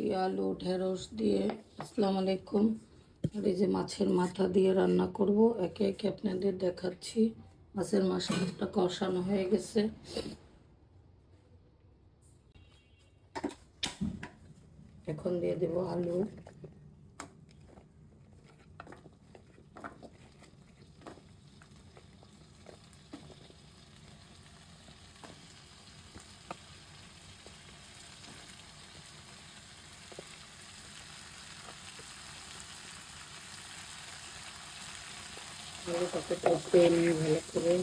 বরবটি আলু ঢেঁড়স দিয়ে। আসসালামু আলাইকুম। আর এই যে মাছের মাথা দিয়ে রান্না করব, একে একে আপনাদের দেখাচ্ছি। মাছের মাথাটা কষানো হয়ে গেছে, এখন দিয়ে দেব আলু। আলুটাকে কষিয়ে নিয়ে ভালো করে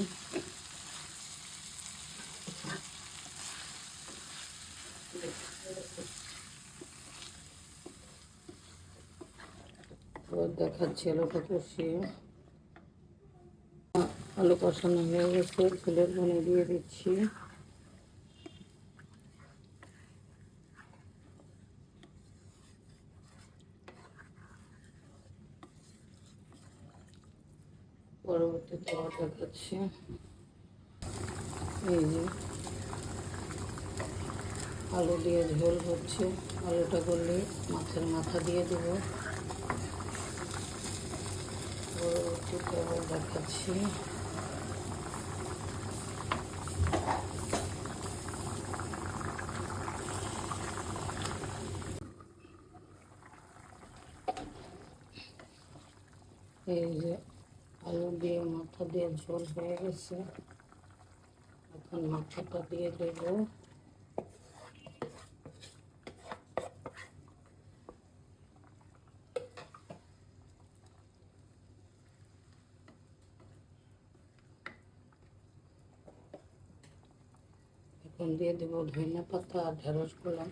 দেখাচ্ছি। আলুটা কষিয়ে আলু কষানো হয়ে গেছে, ঝোলের পানি দিয়ে দিচ্ছি। পরবর্তীতে আবার দেখাচ্ছি। এই যে আলু দিয়ে ঝোল হচ্ছে, আলুটা করলে মাছের মাথা দিয়ে দেব। পরবর্তীতে আবার দেখাচ্ছি। এই যে আলু দিয়ে মাথা দিয়ে ঝোল হয়ে গেছে, এখন মাথাটা দিয়ে দেব। এখন দিয়ে দেব ধনিয়া পাতা আর ঢেঁড়স গুলো।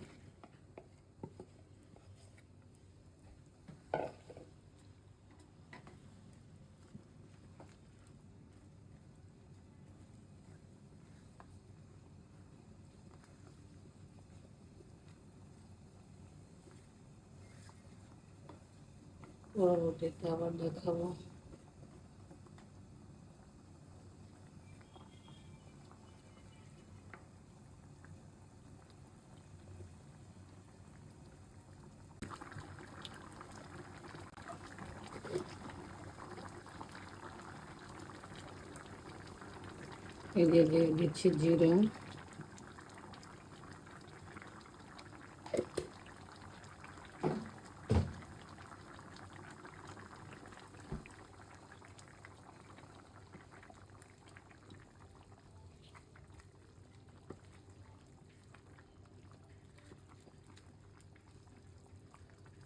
পরবর্তীতে আবার দেখাবো। এই দিয়ে দিয়ে দিচ্ছি জিরে,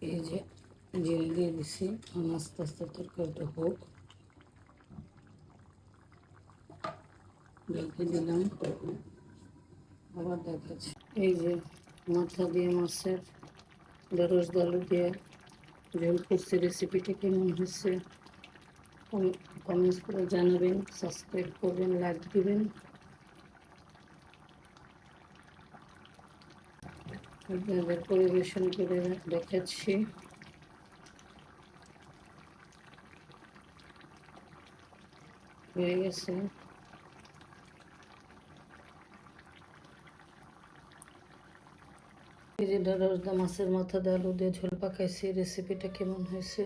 এই যে জিরে দিয়ে দিছি। আস্তে আস্তে তরকারিটা হোক, ঢেকে দিলাম। আবার দেখাচ্ছি। এই যে মাথা দিয়ে মাছের ঢেঁড়স আলু দিয়ে ঝোল করছি। রেসিপিটা কেমন হচ্ছে কমেন্টস করে জানাবেন, সাবস্ক্রাইব করবেন, লাইক দিবেন। আপনাদের পরিবেশন করে দেখাচ্ছি। হয়ে গেছে। এই যে ঢেঁড়স মাছের মাথা দিয়ে আলু দিয়ে ঝোল পাকাইছি। রেসিপিটা কেমন হয়েছে,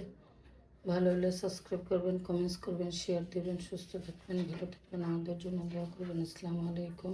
ভালো হলে সাবস্ক্রাইব করবেন, কমেন্টস করবেন, শেয়ার দিবেন। সুস্থ থাকবেন, ভালো থাকবেন, আমাদের জন্য দোয়া করবেন। আসসালামু আলাইকুম।